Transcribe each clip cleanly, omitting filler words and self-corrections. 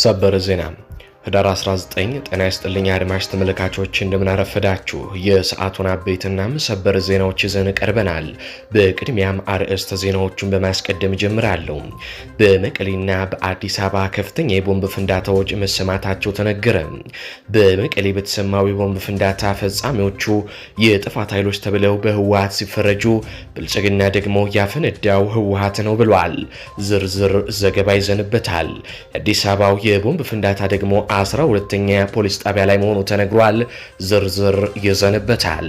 ሰበር ዜና ህዳር 19 ጤና ይስጥልኝ አድማጭ ተመልካቾች እንደምን አረፈዳችሁ። የሰዓቱን አበይትና ሰበር ዜናዎች ይዘን ቀርበናል። በቅድሚያም አርዕስተ ዜናዎቹን በማስቀደም ጀምራለሁ። በመቀሌና በአዲስ አበባ ከፍተኛ የቦምብ ፍንዳታዎች መሰማታቸው ተነገረ። በመቀሌ በተሰማው የቦምብ ፍንዳታ ፈጻሚዎቹ የጥፋት ኃይሎች ተብለው በህወሓት ሲፈረጁ፣ ብልጽግና ደግሞ ያፈነዳው ህወሓት ነው ብሏል። ዝርዝር ዘገባ ይዘንበታል። የአዲስ አበባው የቦምብ ፍንዳታ ደግሞ 12ኛ ፖሊስ ጣቢያ ላይ መሆኑ ተነግሯል። ዝርዝር ይዘንበታል።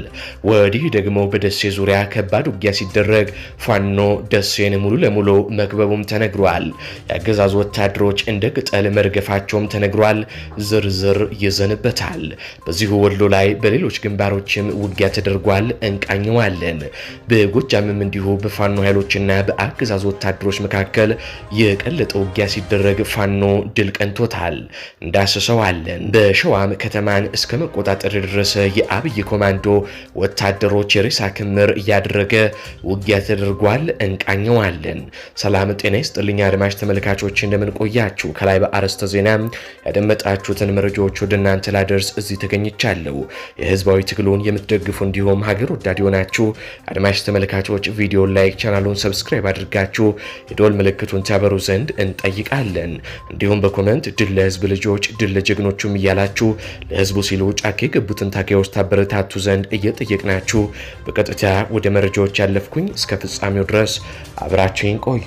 ወዲህ ደግሞ በደሴ ዙሪያ ከባድ ውጊያ ሲደረግ ፋኖ ደሴን ሙሉ ለሙሉ መክበቡም ተነግሯል። የአገዛዙ ወታደሮች እንደ ቅጠል መርገፋቸውም ተነግሯል። ዝርዝር ይዘንበታል። በዚሁ ወሎ ላይ በሌሎች ግንባሮችም ውጊያ ተደርጓል። እንቃኘዋለን። በጎጃምም እንዲሁ በፋኖ ኃይሎችና በአገዛዙ ወታደሮች መካከል የቀለጠ ውጊያ ሲደረግ ፋኖ ድል ቀንቶታል። እንዳስሰዋለን። በሸዋም ከተማን እስከ መቆጣጠር የደረሰ የአብይ ኮማንዶ ወታደሮች የሬሳ ክምር እያደረገ ውጊያ ተደርጓል። እንቃኘዋለን። ሰላም ጤና ይስጥልኝ አድማጭ ተመልካቾች እንደምን ቆያችሁ። ከላይ በአርዕስተ ዜና ያደመጣችሁትን መረጃዎች ወደ እናንተ ላደርስ እዚህ ተገኝቻለሁ። የህዝባዊ ትግሉን የምትደግፉ እንዲሁም ሀገር ወዳድ የሆናችሁ አድማጭ ተመልካቾች ቪዲዮ ላይክ፣ ቻናሉን ሰብስክራይብ አድርጋችሁ የደወል ምልክቱን ታበሩ ዘንድ እንጠይቃለን። እንዲሁም በኮሜንት ድል ለህዝብ ልጆች ድል ለጀግኖቹም እያላችሁ ለህዝቡ ሲሉ ጫካ የገቡትን ታጋዮች ታበረታቱ ዘንድ እየጠየቅናችሁ በቀጥታ ወደ መረጃዎች ያለፍኩኝ። እስከ ፍጻሜው ድረስ አብራችሁን ቆዩ።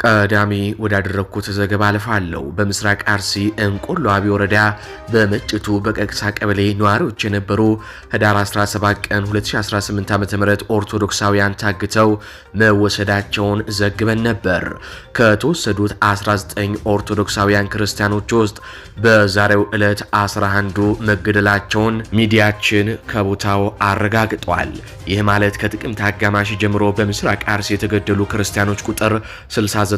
ቀዳሚ ወዳደረኩት ዘገባ አልፋለሁ። በምስራቅ አርሲ እንቆሎ አቢ ወረዳ በመጭቱ በቀቅሳ ቀበሌ ነዋሪዎች የነበሩ ህዳር 17 ቀን 2018 ዓ.ም ኦርቶዶክሳውያን ታግተው መወሰዳቸውን ዘግበን ነበር። ከተወሰዱት 19 ኦርቶዶክሳውያን ክርስቲያኖች ውስጥ በዛሬው ዕለት 11ዱ መገደላቸውን ሚዲያችን ከቦታው አረጋግጧል። ይህ ማለት ከጥቅምት አጋማሽ ጀምሮ በምስራቅ አርሲ የተገደሉ ክርስቲያኖች ቁጥር 69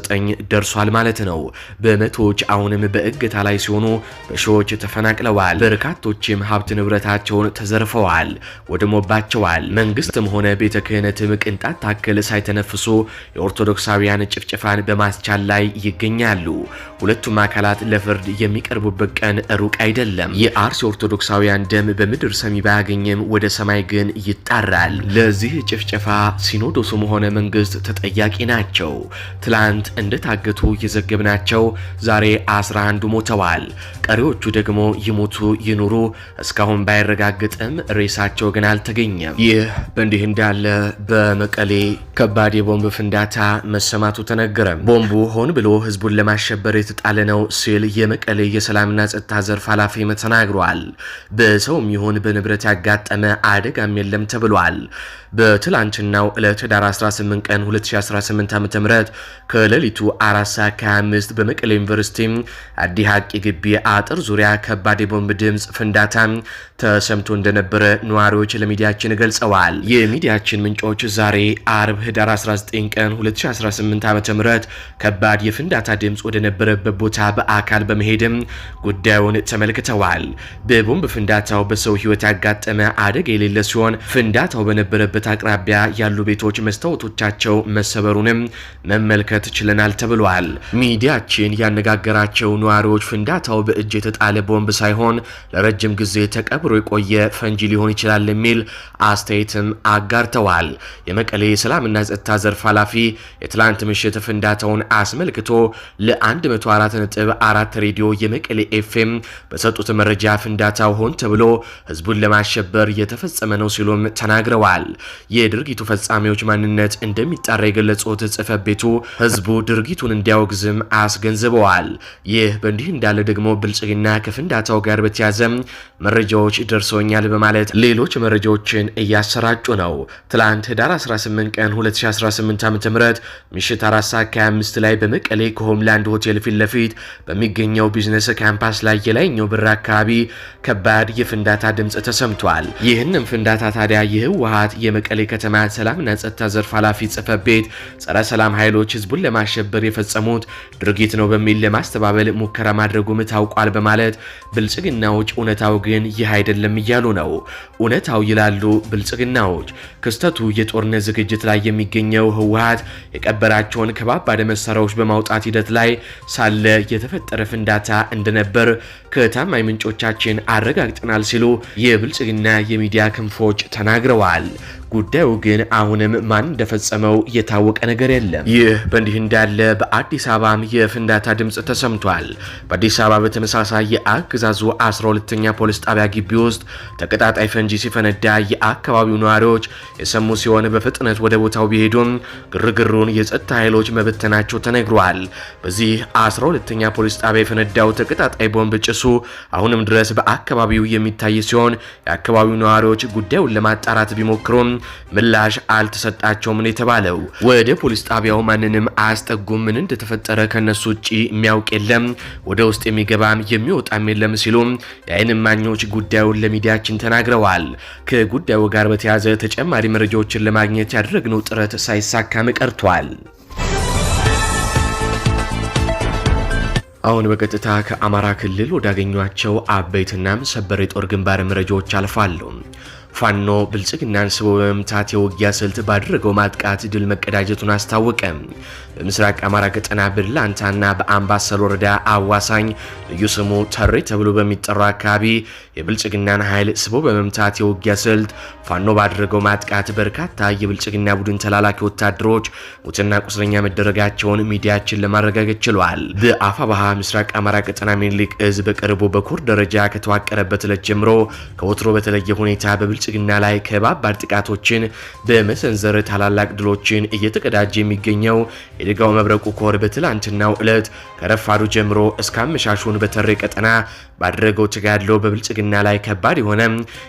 ደርሷል ማለት ነው። በመቶዎች አሁንም በእገታ ላይ ሲሆኑ በሺዎች ተፈናቅለዋል። በርካቶችም ሀብት ንብረታቸውን ተዘርፈዋል፣ ወድሞባቸዋል። መንግስትም ሆነ ቤተ ክህነትም ቅንጣት ታክል ሳይተነፍሱ የኦርቶዶክሳውያን ጭፍጨፋን በማስቻል ላይ ይገኛሉ። ሁለቱም አካላት ለፍርድ የሚቀርቡበት ቀን ሩቅ አይደለም። የአርሲ ኦርቶዶክሳውያን ደም በምድር ሰሚ ባያገኝም ወደ ሰማይ ግን ይጣራል። ለዚህ ጭፍጨፋ ሲኖዶሱም ሆነ መንግስት ተጠያቂ ናቸው። ትላንት እንደታገቱ የዘገብናቸው ዛሬ 11 ሞተዋል። ቀሪዎቹ ደግሞ ይሞቱ ይኑሩ እስካሁን ባይረጋገጥም ሬሳቸው ግን አልተገኘም። ይህ በእንዲህ እንዳለ በመቀሌ ከባድ የቦምብ ፍንዳታ መሰማቱ ተነገረ። ቦምቡ ሆን ብሎ ህዝቡን ለማሸበር የተጣለ ነው ሲል የመቀሌ የሰላምና ጸጥታ ዘርፍ ኃላፊ ተናግሯል። በሰውም ይሁን በንብረት ያጋጠመ አደጋም የለም ተብሏል። በትላንትናው ዕለት ህዳር 18 ቀን 2018 ዓ.ም ከሌሊቱ 4:25 በመቀሌ ዩኒቨርሲቲ አዲ ሀቂ ግቢ አጥር ዙሪያ ከባድ የቦምብ ድምፅ ፍንዳታ ተሰምቶ እንደነበረ ነዋሪዎች ለሚዲያችን ገልጸዋል። የሚዲያችን ምንጮች ዛሬ አርብ ህዳር 19 ቀን 2018 ዓ.ም ከባድ የፍንዳታ ድምፅ ወደ ነበረበት ቦታ በአካል በመሄድም ጉዳዩን ተመልክተዋል። በቦምብ ፍንዳታው በሰው ህይወት ያጋጠመ አደጋ የሌለ ሲሆን ፍንዳታው በነበረበት አቅራቢያ ያሉ ቤቶች መስታወቶቻቸው መሰበሩንም መመልከት ችለናል ተብሏል። ሚዲያችን ያነጋገራቸው ነዋሪዎች ፍንዳታው በእጅ የተጣለ ቦምብ ሳይሆን ለረጅም ጊዜ ተቀብሮ የቆየ ፈንጂ ሊሆን ይችላል የሚል አስተያየትም አጋርተዋል። የመቀሌ የሰላምና ጸጥታ ዘርፍ ኃላፊ የትላንት ምሽት ፍንዳታውን አስመልክቶ ለ104.4 ሬዲዮ የመቀሌ ኤፍኤም በሰጡት መረጃ ፍንዳታው ሆን ተብሎ ህዝቡን ለማሸበር የተፈጸመ ነው ሲሉም ተናግረዋል። የድርጊቱ ፈጻሚዎች ማንነት እንደሚጣራ የገለጹት ጽሕፈት ቤቱ ህዝቡ ድርጊቱን እንዲያወግዝም አስገንዝበዋል። ይህ በእንዲህ እንዳለ ደግሞ ብልጽግና ከፍንዳታው ጋር በተያዘ መረጃዎች ደርሶኛል በማለት ሌሎች መረጃዎችን እያሰራጩ ነው። ትላንት ህዳር 18 ቀን 2018 ዓ.ም ምሽት 4:25 ላይ በመቀሌ ከሆምላንድ ሆቴል ፊት ለፊት በሚገኘው ቢዝነስ ካምፓስ ላይ የላይኛው በር አካባቢ ከባድ የፍንዳታ ድምፅ ተሰምቷል። ይህንም ፍንዳታ ታዲያ የህወሓት የመቀሌ ከተማ ሰላምና ጸጥታ ዘርፍ ኃላፊ ጽሕፈት ቤት ጸረ ሰላም ኃይሎች ህዝቡን ለማሸበር የፈጸሙት ድርጊት ነው በሚል ለማስተባበል ሙከራ ማድረጉም ታውቋል በማለት ብልጽግናዎች እውነታው ግን ይህ አይደለም እያሉ ነው። እውነታው ይላሉ ብልጽግናዎች ክስተቱ የጦርነት ዝግጅት ላይ የሚገኘው ህወሓት የቀበራቸውን ከባባድ መሳሪያዎች በማውጣት ሂደት ላይ ሳለ የተፈጠረ ፍንዳታ እንደነበር ከታማኝ ምንጮቻችን አረጋግጠናል ሲሉ የብልጽግና የሚዲያ ክንፎች ተናግረዋል። ጉዳዩ ግን አሁንም ማን እንደፈጸመው የታወቀ ነገር የለም። ይህ በእንዲህ እንዳለ በአዲስ አበባም የፍንዳታ ድምፅ ተሰምቷል። በአዲስ አበባ በተመሳሳይ የአገዛዙ 12ኛ ፖሊስ ጣቢያ ግቢ ውስጥ ተቀጣጣይ ፈንጂ ሲፈነዳ የአካባቢው ነዋሪዎች የሰሙ ሲሆን በፍጥነት ወደ ቦታው ቢሄዱም ግርግሩን የጸጥታ ኃይሎች መበተናቸው ተነግሯል። በዚህ 12ኛ ፖሊስ ጣቢያ የፈነዳው ተቀጣጣይ ቦምብ ጭሱ አሁንም ድረስ በአካባቢው የሚታይ ሲሆን የአካባቢው ነዋሪዎች ጉዳዩን ለማጣራት ቢሞክሩም ምላሽ አልተሰጣቸውም ነው የተባለው። ወደ ፖሊስ ጣቢያው ማንንም አያስጠጉም፣ ምን እንደተፈጠረ ከነሱ ውጪ የሚያውቅ የለም፣ ወደ ውስጥ የሚገባም የሚወጣም የለም ሲሉ የዓይን እማኞች ጉዳዩን ለሚዲያችን ተናግረዋል። ከጉዳዩ ጋር በተያያዘ ተጨማሪ መረጃዎችን ለማግኘት ያደረግነው ጥረት ሳይሳካም ቀርቷል። አሁን በቀጥታ ከአማራ ክልል ወዳገኟቸው አበይትና ሰበር የጦር ግንባር መረጃዎች አልፋሉ። ፋኖ ብልጽግናን ስቦ በመምታት የውጊያ ስልት ባደረገው ማጥቃት ድል መቀዳጀቱን አስታወቀ። በምስራቅ አማራ ቀጠና ብላንታና በአምባሰል ወረዳ አዋሳኝ ልዩ ስሙ ተሬ ተብሎ በሚጠራው አካባቢ የብልጽግናን ኃይል ስቦ በመምታት የውጊያ ስልት ፋኖ ባደረገው ማጥቃት በርካታ የብልጽግና ቡድን ተላላኪ ወታደሮች ሙትና ቁስለኛ መደረጋቸውን ሚዲያችን ለማረጋገጥ ችሏል። በአፋባሃ ምስራቅ አማራ ቀጠና ሚኒሊክ እዝ በቅርቡ በኮር ደረጃ ከተዋቀረበት ዕለት ጀምሮ ከወትሮ በተለየ ሁኔታ በብልጽግና ላይ ከባባድ ጥቃቶችን በመሰንዘር ታላላቅ ድሎችን እየተቀዳጀ የሚገኘው የደጋው መብረቁ ኮር በትላንትናው ዕለት ከረፋዱ ጀምሮ እስከ አመሻሹን በተሬ ቀጠና ባደረገው ተጋድሎ በብልጽግና ላይ ከባድ የሆነ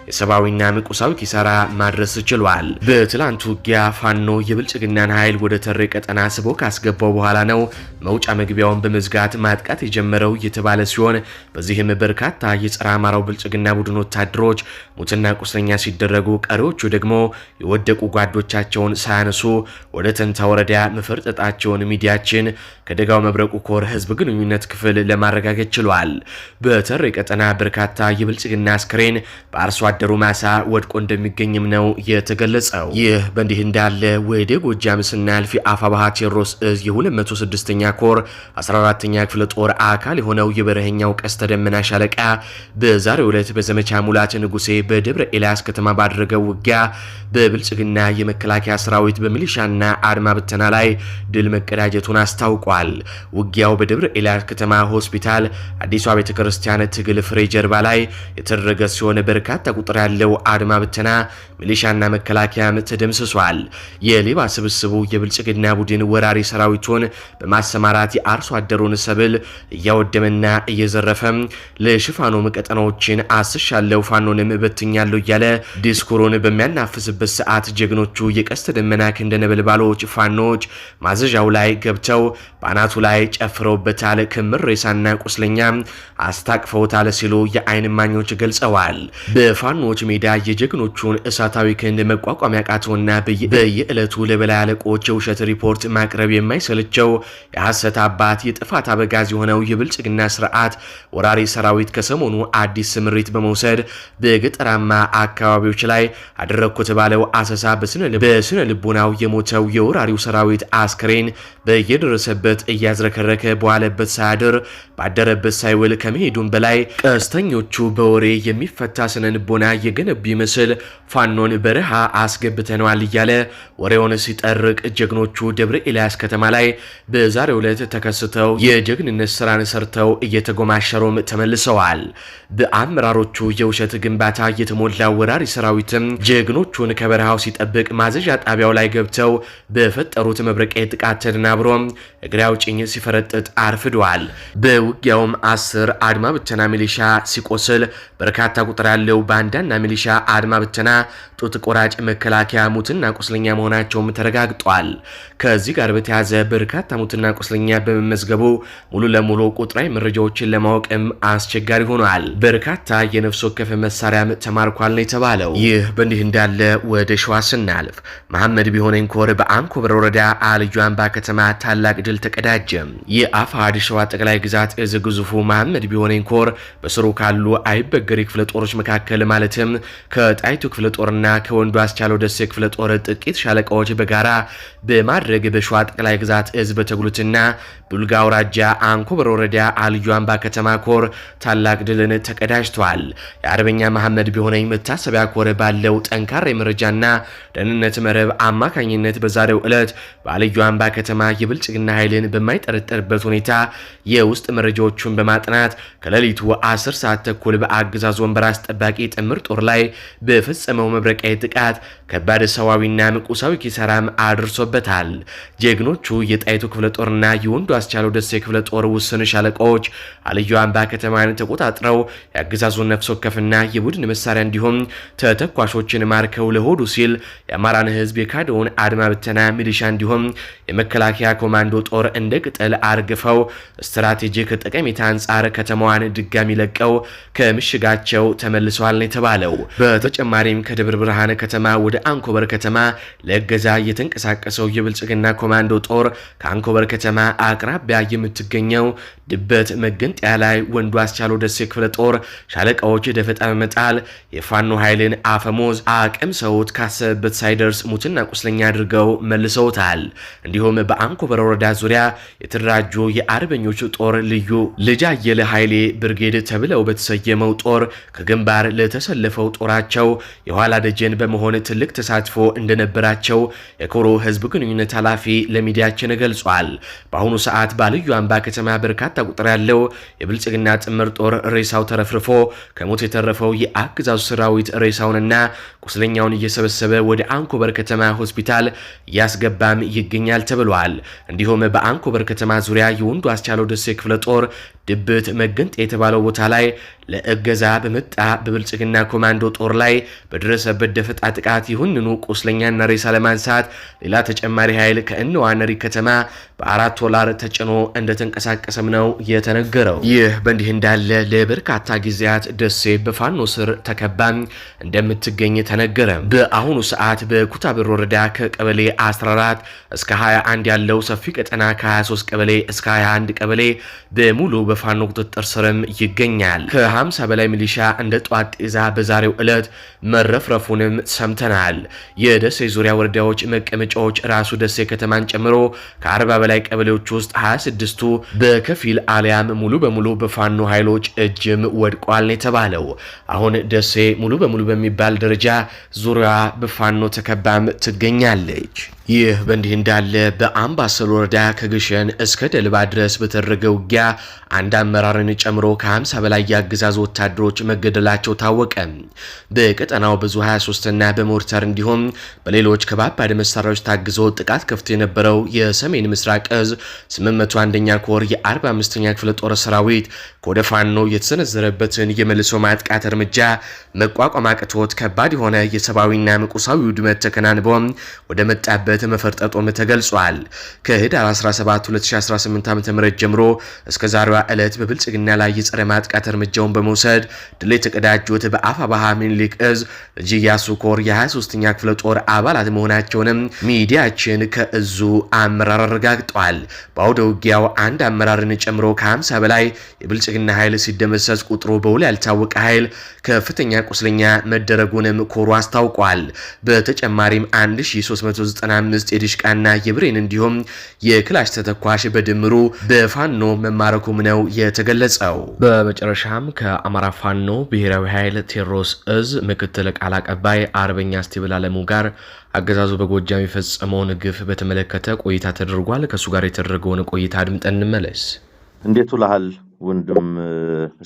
የሰብአዊና ቁሳዊ ኪሳራ ማድረስ ችሏል። በትላንቱ ውጊያ ፋኖ የብልጽግናን ኃይል ወደ ተሬ ቀጠና ስቦ ካስገባው በኋላ ነው መውጫ መግቢያውን በመዝጋት ማጥቃት የጀመረው የተባለ ሲሆን በዚህም በርካታ የጸረ አማራው ብልጽግና ቡድን ወታደሮች ሙትና ቁስለኛ ሲደረጉ፣ ቀሪዎቹ ደግሞ የወደቁ ጓዶቻቸውን ሳያነሱ ወደ ተንታ ወረዳ መፈርጠጣቸውን ሚዲያችን ከደጋው መብረቁ ኮር ህዝብ ግንኙነት ክፍል ለማረጋገጥ ችሏል። በተሬ ቀጠና በርካታ የብልጽግና አስክሬን በአርሶ አደሩ ማሳ ወድቆ እንደሚገኝም ነው የተገለጸው። ይህ በእንዲህ እንዳለ ወደ ጎጃም ስናልፍ የአፋባሃ ቴዎድሮስ እዝ የ206ኛ ኮር 14ኛ ክፍለ ጦር አካል የሆነው የበረኸኛው ቀስተ ደመና ሻለቃ በዛሬው ዕለት በዘመቻ ሙላት ንጉሴ በደብረ ኤልያስ ከተማ ባደረገው ውጊያ በብልጽግና የመከላከያ ሰራዊት በሚሊሻና አድማ ብተና ላይ ድል መቀዳጀቱን አስታውቋል። ውጊያው በደብረ ኤልያስ ከተማ ሆስፒታል አዲሷ ቤተክርስቲያን ትግል ፍሬ ጀርባ ላይ የተደረገ ሲሆን በርካታ ቁጥር ያለው አድማ ብተና ሚሊሻና መከላከያም ተደምስሷል። የሌባ ስብስቡ የብልጽግና ቡድን ወራሪ ሰራዊቱን በማሰማራት የአርሶ አደሩን ሰብል እያወደመና እየዘረፈም ለሽፋኑ ቀጠናዎችን አስሻለው ፋኖንም በትኛለሁ እያለ ዲስኩሩን በሚያናፍስበት ሰዓት ጀግኖቹ የቀስተ ደመና ክንደ ነበልባሎች ፋኖች ማዘዣው ላይ ገብተው በአናቱ ላይ ጨፍረውበታል። ክምር ሬሳና ቁስለኛ አስታቅፈውታል ሲሉ የዓይን እማኞች ገልጸዋል። በፋኖች ሜዳ የጀግኖቹን እሳታዊ ክንድ መቋቋም ያቃተውና በየዕለቱ ለበላይ አለቆች የውሸት ሪፖርት ማቅረብ የማይሰለቸው የሐሰት አባት የጥፋት አበጋዝ የሆነው የብልጽግና ስርዓት ወራሪ ሰራዊት ከሰሞኑ አዲስ ስምሪት በመውሰድ በገጠራማ አካባቢዎች ላይ አደረግኩት ባለው አሰሳ በስነ ልቦናው የሞተው የወራሪው ሰራዊት አስክሬን በየደረሰበት እያዝረከረከ በዋለበት ሳያድር ባደረበት ሳይውል ከመሄዱም በላይ ቀስተኞቹ በወሬ የሚፈታ ስነ ልቦና የገነቡ ይመስል ፋኖን በረሃ አስገብተነዋል እያለ ወሬውን ሲጠርቅ ጀግኖቹ ደብረ ኤልያስ ከተማ ላይ በዛሬው ዕለት ተከስተው የጀግንነት ስራን ሰርተው እየተጎማሸሩም ተመልሰዋል። በአመራሮቹ የውሸት ግንባታ የተሞላ ወራሪ ሰራዊትም ጀግኖቹን ከበረሃው ሲጠብቅ ማዘዣ ጣቢያው ላይ ገብተው በፈጠሩት መብረቂያ ጥቃት ተደናብሮ እግሬ አውጭኝ ሲፈረጥጥ አርፍዷል። በውጊያውም 10 አድማ ብተና ሚሊሻ ሲቆስል በርካታ ቁጥር ያለው ባንዳና ሚሊሻ አድማ ብተና ጡት ቆራጭ መከላከያ ሙትና ቁስለኛ መሆናቸውም ተረጋግጧል። ከዚህ ጋር በተያያዘ በርካታ ሙትና ቁስለኛ በመመዝገቡ ሙሉ ለሙሉ ቁጥራዊ መረጃዎችን ለማወቅም አስቸጋሪ ሆኗል። በርካታ የነፍስ ወከፍ መሳሪያም ተማርኳል ነው የተባለው። የተባለው። ይህ በእንዲህ እንዳለ ወደ ሸዋ ስናልፍ መሐመድ ቢሆነኝ ኮር በአንኮበር ወረዳ አልዩ አምባ ከተማ ታላቅ ድል ተቀዳጀ። የአፋሕድ ሸዋ ጠቅላይ ግዛት እዝ ግዙፉ መሐመድ ቢሆነኝ ኮር በስሩ ካሉ አይበገሪ ክፍለ ጦሮች መካከል ማለትም ከጣይቱ ክፍለ ጦርና ከወንዱ አስቻለው ደሴ ክፍለ ጦር ጥቂት ሻለቃዎች በጋራ በማድረግ በሸዋ ጠቅላይ ግዛት እዝ በተጉልትና ቡልጋ አውራጃ አንኮበር ወረዳ አልዩ አምባ ከተማ ኮር ታላቅ ድልን ተቀዳጅቷል። የአርበኛ መሐመድ ቢሆነኝ መታሰቢያ ኮር ባለው ጠንካራ የመረጃና ደህንነት መረብ አማካኝነት በዛሬው ዕለት በአልዩ አምባ ከተማ የብልጽግና ኃይልን በማይጠረጠርበት ሁኔታ የውስጥ መረጃዎቹን በማጥናት ከሌሊቱ 10 ሰዓት ተኩል በአገዛዝ ወንበር አስጠባቂ ጥምር ጦር ላይ በፈጸመው መብረቃዊ ጥቃት ከባድ ሰዋዊና ቁሳዊ ኪሳራም አድርሶበታል። ጀግኖቹ የጣይቱ ክፍለ ጦርና የወንዱ አስቻለው ደሴ ክፍለ ጦር ውስን ሻለቃዎች አልዩ አምባ ከተማን ተቆጣጥረው የአገዛዙን ነፍስ ወከፍና የቡድን መሳሪያ እንዲሁም ተተኳሾችን ማርከው ለሆዱ ሲል የአማራን ህዝብ የካደውን አድማ ብተና ሚሊሻ እንዲሁም የመከላከያ ኮማንዶ ጦር እንደ ቅጠል አርግፈው ስትራቴጂክ ጠቀሜታ አንጻር ከተማዋን ድጋሚ ለቀው ከምሽጋቸው ተመልሰዋል ነው የተባለው። በተጨማሪም ከደብረ ብርሃን ከተማ ወደ አንኮበር ከተማ ለገዛ የተንቀሳቀሰው የብልጽግና ኮማንዶ ጦር ከአንኮበር ከተማ አቅራቢያ የምትገኘው ድበት መገንጠያ ላይ ወንዱ አስቻለው ደሴ ክፍለ ጦር ሻለቃዎች ደፈጣ በመጣል የፋኖ ኃይልን አፈሞዝ አቅም ሰውት ካሰበበት ሳይደርስ ሙትና ቁስለኛ አድርገው መልሰውታል። እንዲሁም በአንኮበር ወረዳ ዙሪያ የተደራጁ የአርበኞች ጦር ልዩ ልጅ አየለ ኃይሌ ብርጌድ ተብለው በተሰየመው ጦር ከግንባር ለተሰለፈው ጦራቸው የኋላ ደጀን በመሆን ትልቅ ተሳትፎ እንደነበራቸው የኮሮ ህዝብ ግንኙነት ኃላፊ ለሚዲያችን ገልጿል። በአሁኑ ሰዓት በአልዩ አምባ ከተማ በርካታ ቁጥር ያለው የብልጽግና ጥምር ጦር ሬሳው ተረፍርፎ ከሞት የተረፈው የአገዛዙ ሰራዊት ሬሳውንና ቁስለኛውን እየሰበሰበ ወደ አንኮበር ከተማ ሆስፒታል እያስገባም ይገኛል ተብሏል። እንዲሁም በአንኮበር ከተማ ዙሪያ የወንዱ አስቻለው ደሴ ክፍለ ጦር ድብት መገንጥ የተባለው ቦታ ላይ ለእገዛ በመጣ በብልጽግና ኮማንዶ ጦር ላይ በደረሰበት ደፈጣ ጥቃት ይሁንኑ ቁስለኛና ሬሳ ለማንሳት ሌላ ተጨማሪ ኃይል ከእነዋነሪ ከተማ $4 ተጭኖ እንደተንቀሳቀሰም ነው የተነገረው። ይህ በእንዲህ እንዳለ ለበርካታ ጊዜያት ደሴ በፋኖ ስር ተከባም እንደምትገኝ ተነገረ። በአሁኑ ሰዓት በኩታብር ወረዳ ከቀበሌ 14 እስከ 21 ያለው ሰፊ ቀጠና ከ23 ቀበሌ እስከ 21 ቀበሌ በሙሉ በፋኖ ቁጥጥር ስርም ይገኛል። ከ50 በላይ ሚሊሻ እንደ ጧት ጤዛ በዛሬው ዕለት መረፍረፉንም ሰምተናል። የደሴ ዙሪያ ወረዳዎች መቀመጫዎች ራሱ ደሴ ከተማን ጨምሮ ከ40 በላይ ቀበሌዎች ውስጥ 26ቱ በከፊል አሊያም ሙሉ በሙሉ በፋኖ ኃይሎች እጅም ወድቋል የተባለው። አሁን ደሴ ሙሉ በሙሉ በሚባል ደረጃ ዙሪያ በፋኖ ተከባም ትገኛለች። ይህ በእንዲህ እንዳለ በአምባሰል ወረዳ ከግሸን እስከ ደልባ ድረስ በተደረገ ውጊያ አንድ አመራርን ጨምሮ ከ50 በላይ የአገዛዙ ወታደሮች መገደላቸው ታወቀ። በቀጠናው ብዙ 23 እና በሞርተር እንዲሁም በሌሎች ከባባድ መሳሪያዎች ታግዞ ጥቃት ከፍቶ የነበረው የሰሜን ምስራቅ እዝ 801ኛ ኮር የ45ኛ ክፍለ ጦር ሰራዊት ከወደ ፋኖ የተሰነዘረበትን የመልሶ ማጥቃት እርምጃ መቋቋም አቅቶት ከባድ የሆነ የሰብአዊና ቁሳዊ ውድመት ተከናንቦ ወደ መጣበት መፈርጠጡም ተገልጿል። ከህዳር 17 2018 ዓ.ም ጀምሮ እስከ ዛሬዋ ዕለት በብልጽግና ላይ የጸረ ማጥቃት እርምጃውን በመውሰድ ድል የተቀዳጁት በአፋባሃ ሚኒሊክ እዝ ልጅ ኢያሱ ኮር የ23ኛ ክፍለ ጦር አባላት መሆናቸውንም ሚዲያችን ከእዙ አመራር አረጋግጧል። በአውደ ውጊያው አንድ አመራርን ጨምሮ ከ50 በላይ የብልጽግና ኃይል ሲደመሰስ ቁጥሩ በውል ያልታወቀ ኃይል ከፍተኛ ቁስለኛ መደረጉንም ኮሩ አስታውቋል። በተጨማሪም 1395 የዲሽቃና የብሬን እንዲሁም የክላሽ ተተኳሽ በድምሩ በፋኖ መማረኩም ነው የተገለጸው። በመጨረሻም ከአማራ ፋኖ ብሔራዊ ኃይል ቴዎድሮስ እዝ ምክትል ቃል አቀባይ አርበኛ ስቲብል አለሙ ጋር አገዛዙ በጎጃም የፈጸመውን ግፍ በተመለከተ ቆይታ ተደርጓል። ከሱ ጋር የተደረገውን ቆይታ አድምጠን እንመለስ። እንዴት ውለሃል ወንድም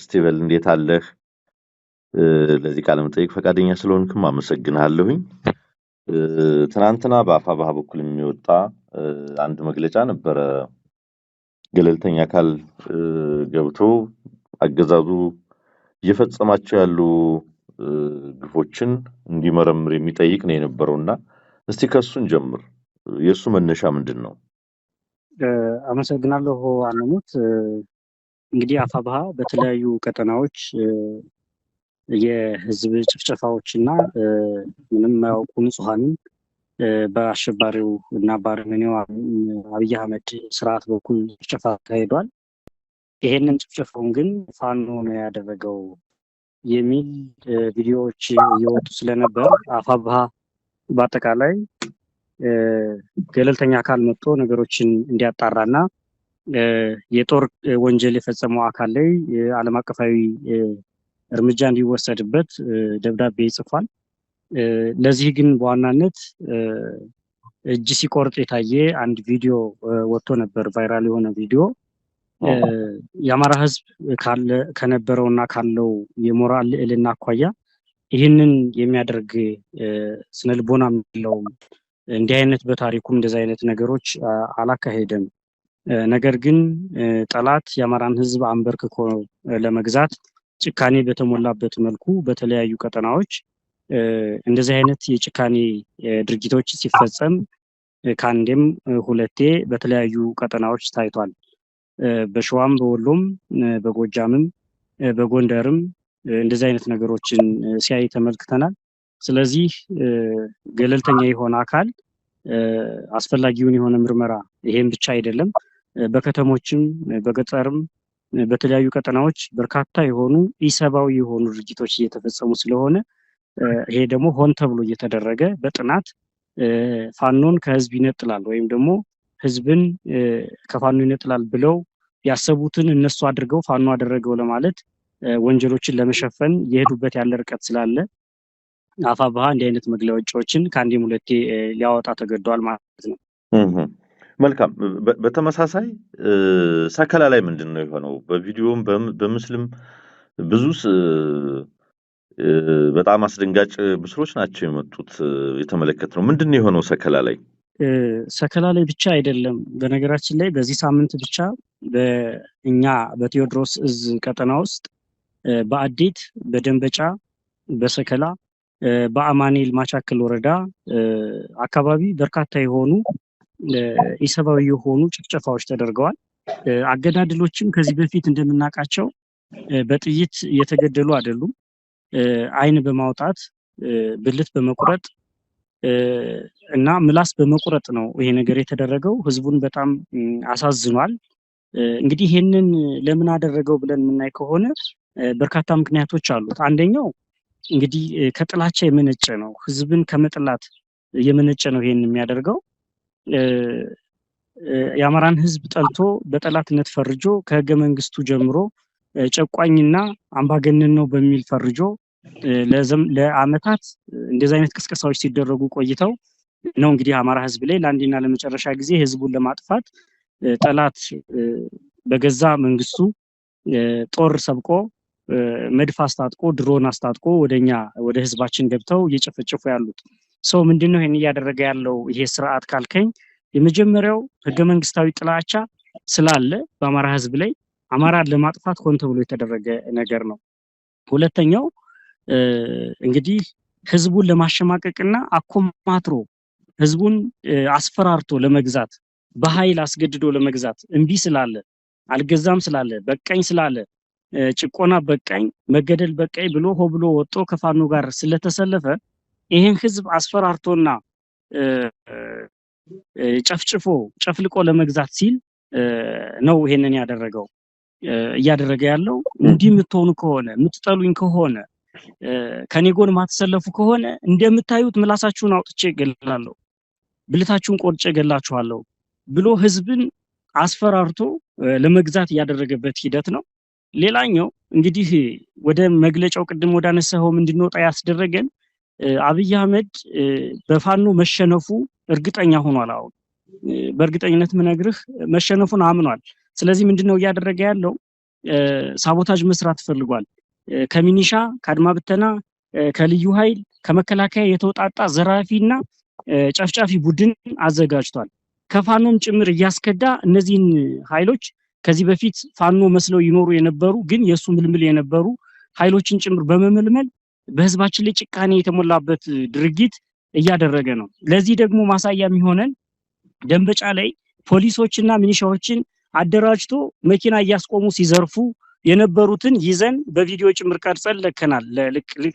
ስቲብል፣ እንዴት አለህ? ለዚህ ቃለ መጠይቅ ፈቃደኛ ስለሆንክም አመሰግናለሁኝ። ትናንትና በአፋባሃ በኩል የሚወጣ አንድ መግለጫ ነበረ። ገለልተኛ አካል ገብቶ አገዛዙ እየፈጸማቸው ያሉ ግፎችን እንዲመረምር የሚጠይቅ ነው የነበረውና እስቲ ከሱን ጀምር። የሱ መነሻ ምንድነው? የህዝብ ጭፍጨፋዎችና ምንም የማያውቁ ንጹሃንን በአሸባሪው እና በአረመኔው አብይ አህመድ ስርዓት በኩል ጭፍጨፋ ተካሂዷል። ይሄንን ጭፍጨፋውን ግን ፋኖ ነው ያደረገው የሚል ቪዲዮዎች እየወጡ ስለነበር አፋብኃ በአጠቃላይ ገለልተኛ አካል መጥቶ ነገሮችን እንዲያጣራና የጦር ወንጀል የፈጸመው አካል ላይ ዓለም አቀፋዊ እርምጃ እንዲወሰድበት ደብዳቤ ጽፏል። ለዚህ ግን በዋናነት እጅ ሲቆርጥ የታየ አንድ ቪዲዮ ወጥቶ ነበር፣ ቫይራል የሆነ ቪዲዮ። የአማራ ህዝብ ከነበረውና ካለው የሞራል ልዕልና አኳያ ይህንን የሚያደርግ ስነልቦና የሚለው እንዲህ አይነት በታሪኩም እንደዚህ አይነት ነገሮች አላካሄደም። ነገር ግን ጠላት የአማራን ህዝብ አንበርክኮ ለመግዛት ጭካኔ በተሞላበት መልኩ በተለያዩ ቀጠናዎች እንደዚህ አይነት የጭካኔ ድርጊቶች ሲፈጸም ከአንዴም ሁለቴ በተለያዩ ቀጠናዎች ታይቷል። በሸዋም፣ በወሎም፣ በጎጃምም፣ በጎንደርም እንደዚህ አይነት ነገሮችን ሲያይ ተመልክተናል። ስለዚህ ገለልተኛ የሆነ አካል አስፈላጊውን የሆነ ምርመራ፣ ይሄን ብቻ አይደለም፣ በከተሞችም በገጠርም በተለያዩ ቀጠናዎች በርካታ የሆኑ ኢሰብአዊ የሆኑ ድርጊቶች እየተፈጸሙ ስለሆነ ይሄ ደግሞ ሆን ተብሎ እየተደረገ በጥናት ፋኖን ከህዝብ ይነጥላል ወይም ደግሞ ህዝብን ከፋኖ ይነጥላል ብለው ያሰቡትን እነሱ አድርገው ፋኖ አደረገው ለማለት ወንጀሎችን ለመሸፈን የሄዱበት ያለ ርቀት ስላለ አፋብኃ እንዲህ አይነት መግለጫዎችን ከአንዴም ሁለቴ ሊያወጣ ተገዷል ማለት ነው። መልካም። በተመሳሳይ ሰከላ ላይ ምንድነው የሆነው? በቪዲዮም በምስልም ብዙ በጣም አስደንጋጭ ምስሎች ናቸው የመጡት የተመለከትነው። ምንድነው የሆነው ሰከላ ላይ? ሰከላ ላይ ብቻ አይደለም። በነገራችን ላይ በዚህ ሳምንት ብቻ በእኛ በቴዎድሮስ እዝ ቀጠና ውስጥ በአዴት፣ በደንበጫ፣ በሰከላ፣ በአማኑኤል ማቻከል ወረዳ አካባቢ በርካታ የሆኑ ኢሰብአዊ የሆኑ ጭፍጨፋዎች ተደርገዋል። አገዳደሎችም ከዚህ በፊት እንደምናውቃቸው በጥይት የተገደሉ አይደሉም። አይን በማውጣት ብልት በመቁረጥ እና ምላስ በመቁረጥ ነው ይሄ ነገር የተደረገው። ህዝቡን በጣም አሳዝኗል። እንግዲህ ይሄንን ለምን አደረገው ብለን የምናይ ከሆነ በርካታ ምክንያቶች አሉት። አንደኛው እንግዲህ ከጥላቻ የመነጨ ነው። ህዝብን ከመጥላት የመነጨ ነው ይሄን የሚያደርገው። የአማራን ህዝብ ጠልቶ በጠላትነት ፈርጆ ከህገ መንግስቱ ጀምሮ ጨቋኝና አምባገነን ነው በሚል ፈርጆ ለአመታት እንደዚህ አይነት ቅስቀሳዎች ሲደረጉ ቆይተው ነው እንግዲህ አማራ ህዝብ ላይ ለአንዴና ለመጨረሻ ጊዜ ህዝቡን ለማጥፋት ጠላት በገዛ መንግስቱ ጦር ሰብቆ መድፍ አስታጥቆ ድሮን አስታጥቆ ወደ ህዝባችን ገብተው እየጨፈጨፉ ያሉት። ሰው ምንድነው ይሄን እያደረገ ያለው ይሄ ስርዓት ካልከኝ፣ የመጀመሪያው ህገ መንግስታዊ ጥላቻ ስላለ በአማራ ህዝብ ላይ አማራን ለማጥፋት ሆን ተብሎ የተደረገ ነገር ነው። ሁለተኛው እንግዲህ ህዝቡን ለማሸማቀቅና አኮማትሮ ህዝቡን አስፈራርቶ ለመግዛት በኃይል አስገድዶ ለመግዛት እምቢ ስላለ አልገዛም ስላለ በቃኝ ስላለ ጭቆና በቃኝ መገደል በቃኝ ብሎ ሆ ብሎ ወጦ ከፋኖ ጋር ስለተሰለፈ ይሄን ህዝብ አስፈራርቶና ጨፍጭፎ ጨፍልቆ ለመግዛት ሲል ነው ይሄንን ያደረገው። እያደረገ ያለው እንዲህ የምትሆኑ ከሆነ የምትጠሉኝ ከሆነ ከኔ ጎን ማትሰለፉ ከሆነ እንደምታዩት ምላሳችሁን አውጥቼ እገላለሁ፣ ብልታችሁን ቆርጬ እገላችኋለሁ ብሎ ህዝብን አስፈራርቶ ለመግዛት ያደረገበት ሂደት ነው። ሌላኛው እንግዲህ ወደ መግለጫው ቅድም ወደ አነሳው እንድንወጣ ያስደረገን አብይ አህመድ በፋኖ መሸነፉ እርግጠኛ ሆኗል። አሁን በእርግጠኝነት ምነግርህ መሸነፉን አምኗል። ስለዚህ ምንድነው እያደረገ ያለው? ሳቦታጅ መስራት ፈልጓል። ከሚኒሻ ከአድማ ብተና ከልዩ ኃይል ከመከላከያ የተውጣጣ ዘራፊና ጨፍጫፊ ቡድን አዘጋጅቷል። ከፋኖም ጭምር እያስከዳ እነዚህን ኃይሎች ከዚህ በፊት ፋኖ መስለው ይኖሩ የነበሩ ግን የሱ ምልምል የነበሩ ኃይሎችን ጭምር በመመልመል በህዝባችን ላይ ጭካኔ የተሞላበት ድርጊት እያደረገ ነው። ለዚህ ደግሞ ማሳያ የሚሆነን ደንበጫ ላይ ፖሊሶችና ሚኒሻዎችን አደራጅቶ መኪና እያስቆሙ ሲዘርፉ የነበሩትን ይዘን በቪዲዮ ጭምር ቀርጸን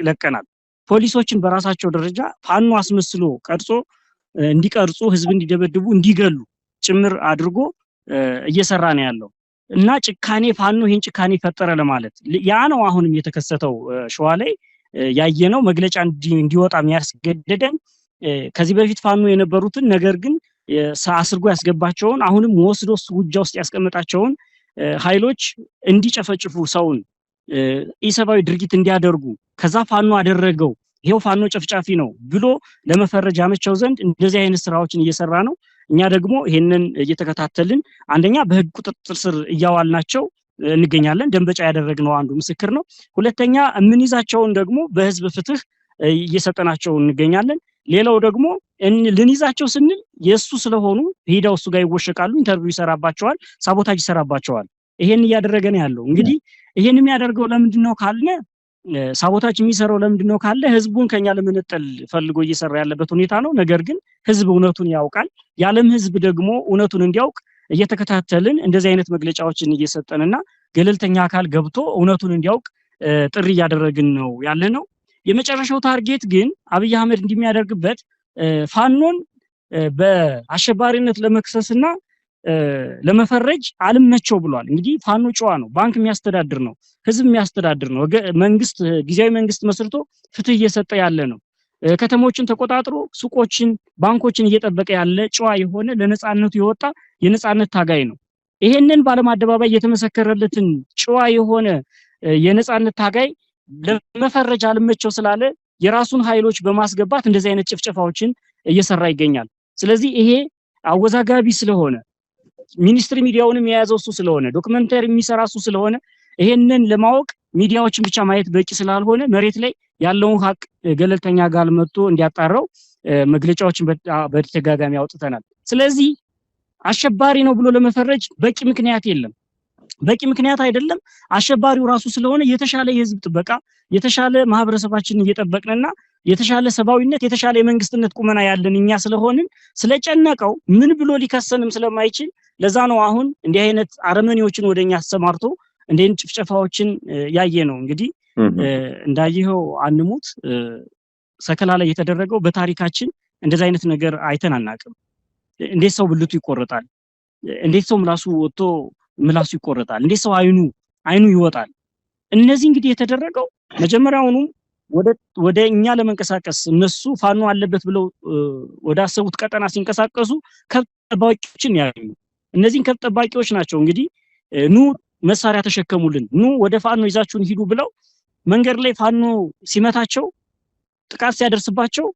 ለቀናል። ፖሊሶችን በራሳቸው ደረጃ ፋኖ አስመስሎ ቀርጾ እንዲቀርጹ ህዝብ እንዲደበድቡ እንዲገሉ ጭምር አድርጎ እየሰራ ነው ያለው እና ጭካኔ ፋኖ ይሄን ጭካኔ ፈጠረ ለማለት ያ ነው አሁንም የተከሰተው ሸዋ ላይ ያየነው መግለጫ እንዲወጣ የሚያስገደደን ከዚህ በፊት ፋኖ የነበሩትን ነገር ግን አስርጎ ያስገባቸውን አሁንም ወስዶ ውጃ ውስጥ ያስቀመጣቸውን ኃይሎች እንዲጨፈጭፉ ሰውን ኢሰባዊ ድርጊት እንዲያደርጉ ከዛ ፋኖ አደረገው ይሄው ፋኖ ጨፍጫፊ ነው ብሎ ለመፈረጅ ያመቸው ዘንድ እንደዚህ አይነት ስራዎችን እየሰራ ነው። እኛ ደግሞ ይሄንን እየተከታተልን አንደኛ በህግ ቁጥጥር ስር እያዋልናቸው እንገኛለን። ደንበጫ ያደረግነው አንዱ ምስክር ነው። ሁለተኛ እምንይዛቸውን ደግሞ በህዝብ ፍትህ እየሰጠናቸው እንገኛለን። ሌላው ደግሞ ልንይዛቸው ስንል የሱ ስለሆኑ ሄዳው እሱ ጋር ይወሸቃሉ፣ ኢንተርቪው ይሰራባቸዋል፣ ሳቦታጅ ይሰራባቸዋል። ይሄን እያደረገ ነው ያለው። እንግዲህ ይሄን የሚያደርገው ለምንድነው ካልነ ሳቦታጅ የሚሰራው ለምንድነው ካለ ህዝቡን ከኛ ለመነጠል ፈልጎ እየሰራ ያለበት ሁኔታ ነው። ነገር ግን ህዝብ እውነቱን ያውቃል። ያለም ህዝብ ደግሞ እውነቱን እንዲያውቅ እየተከታተልን እንደዚህ አይነት መግለጫዎችን እየሰጠንና ገለልተኛ አካል ገብቶ እውነቱን እንዲያውቅ ጥሪ እያደረግን ነው ያለነው። የመጨረሻው ታርጌት ግን አብይ አህመድ እንደሚያደርግበት ፋኖን በአሸባሪነት ለመክሰስና ለመፈረጅ አልመቸው ብሏል። እንግዲህ ፋኖ ጨዋ ነው፣ ባንክ የሚያስተዳድር ነው፣ ህዝብ የሚያስተዳድር ነው፣ መንግስት ጊዜያዊ መንግስት መስርቶ ፍትህ እየሰጠ ያለ ነው፣ ከተሞችን ተቆጣጥሮ ሱቆችን ባንኮችን እየጠበቀ ያለ ጨዋ የሆነ ለነጻነቱ የወጣ የነጻነት ታጋይ ነው። ይሄንን ባለም አደባባይ የተመሰከረለትን ጨዋ የሆነ የነጻነት ታጋይ ለመፈረጅ አልመቸው ስላለ የራሱን ኃይሎች በማስገባት እንደዚህ አይነት ጭፍጨፋዎችን እየሰራ ይገኛል። ስለዚህ ይሄ አወዛጋቢ ስለሆነ ሚኒስትሪ ሚዲያውንም የያዘው እሱ ስለሆነ ዶክመንተሪ የሚሰራ እሱ ስለሆነ ይሄንን ለማወቅ ሚዲያዎችን ብቻ ማየት በቂ ስላልሆነ መሬት ላይ ያለውን ሀቅ ገለልተኛ ጋር መጥቶ እንዲያጣራው መግለጫዎችን በተደጋጋሚ አውጥተናል። ስለዚህ አሸባሪ ነው ብሎ ለመፈረጅ በቂ ምክንያት የለም። በቂ ምክንያት አይደለም። አሸባሪው ራሱ ስለሆነ የተሻለ የህዝብ ጥበቃ የተሻለ ማህበረሰባችንን እየጠበቅንና የተሻለ ሰባዊነት የተሻለ የመንግስትነት ቁመና ያለን እኛ ስለሆንን ስለጨነቀው ምን ብሎ ሊከሰንም ስለማይችል ለዛ ነው አሁን እንዲህ አይነት አረመኔዎችን ወደኛ አሰማርቶ እንደን ጭፍጨፋዎችን ያየ ነው። እንግዲህ እንዳየው አንሙት ሰከላ ላይ የተደረገው በታሪካችን እንደዛ አይነት ነገር አይተን አናውቅም። እንዴት ሰው ብልቱ ይቆረጣል? እንዴት ሰው ምላሱ ይቆረጣል? እንዴት ሰው አይኑ ይወጣል? እነዚህ እንግዲህ የተደረገው መጀመሪያውኑ ወደ እኛ ለመንቀሳቀስ እነሱ ፋኖ አለበት ብለው ወደ አሰቡት ቀጠና ሲንቀሳቀሱ ከብት ጠባቂዎችን ያዩ እነዚህን ከብት ጠባቂዎች ናቸው እንግዲህ ኑ መሳሪያ ተሸከሙልን፣ ኑ ወደ ፋኖ ይዛችሁን ሂዱ ብለው መንገድ ላይ ፋኖ ሲመታቸው ጥቃት ሲያደርስባቸው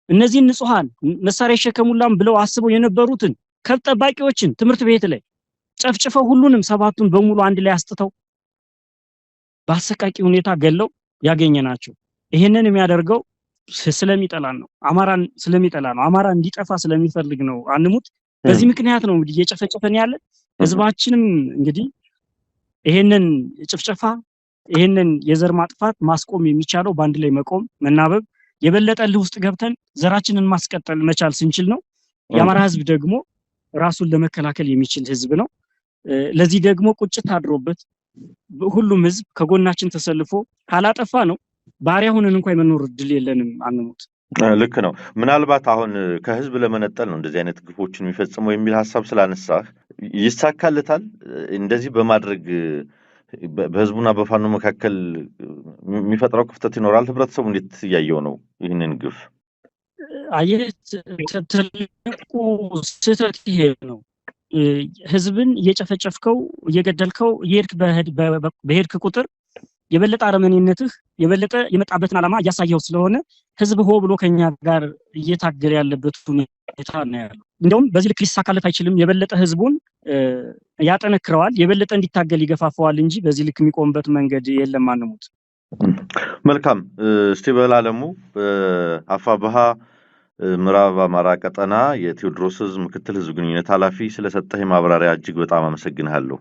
እነዚህን ንጹሃን መሳሪያ ይሸከሙላም ብለው አስበው የነበሩትን ከብት ጠባቂዎችን ትምህርት ቤት ላይ ጨፍጭፈው ሁሉንም ሰባቱን በሙሉ አንድ ላይ አስጥተው በአሰቃቂ ሁኔታ ገለው ያገኘናቸው። ይሄንን የሚያደርገው ስለሚጠላን ነው፣ አማራን ስለሚጠላ ነው፣ አማራ እንዲጠፋ ስለሚፈልግ ነው። አንሙት በዚህ ምክንያት ነው እንግዲህ እየጨፈጨፈን ያለ ህዝባችንም እንግዲህ ይሄንን ጭፍጨፋ ይሄንን የዘር ማጥፋት ማስቆም የሚቻለው በአንድ ላይ መቆም መናበብ የበለጠ ውስጥ ገብተን ዘራችንን ማስቀጠል መቻል ስንችል ነው። የአማራ ህዝብ ደግሞ ራሱን ለመከላከል የሚችል ህዝብ ነው። ለዚህ ደግሞ ቁጭት አድሮበት ሁሉም ህዝብ ከጎናችን ተሰልፎ ካላጠፋ ነው ባሪያ ሆነን እንኳን የመኖር እድል የለንም። አንሙት ልክ ነው። ምናልባት አሁን ከህዝብ ለመነጠል ነው እንደዚህ አይነት ግፎችን የሚፈጽመው የሚል ሐሳብ ስላነሳህ ይሳካልታል? እንደዚህ በማድረግ በህዝቡና በፋኖ መካከል የሚፈጥረው ክፍተት ይኖራል? ህብረተሰቡ እንዴት እያየው ነው ይህንን ግፍ? አየት ትልቁ ስህተት ይሄ ነው። ህዝብን እየጨፈጨፍከው እየገደልከው በሄድክ ቁጥር የበለጠ አረመኔነትህ የበለጠ የመጣበትን ዓላማ እያሳየው ስለሆነ ህዝብ ሆ ብሎ ከኛ ጋር እየታገለ ያለበት ሁኔታ ነው ያለው። እንደውም በዚህ ልክ ሊሳካለት አይችልም። የበለጠ ህዝቡን ያጠነክረዋል፣ የበለጠ እንዲታገል ይገፋፈዋል እንጂ በዚህ ልክ የሚቆምበት መንገድ የለም። አንሙት። መልካም። እስቲ በላለሙ አፋብሃ ምዕራብ አማራ ቀጠና የቴዎድሮስ ምክትል ህዝብ ግንኙነት ኃላፊ ስለሰጠህ ማብራሪያ እጅግ በጣም አመሰግናለሁ።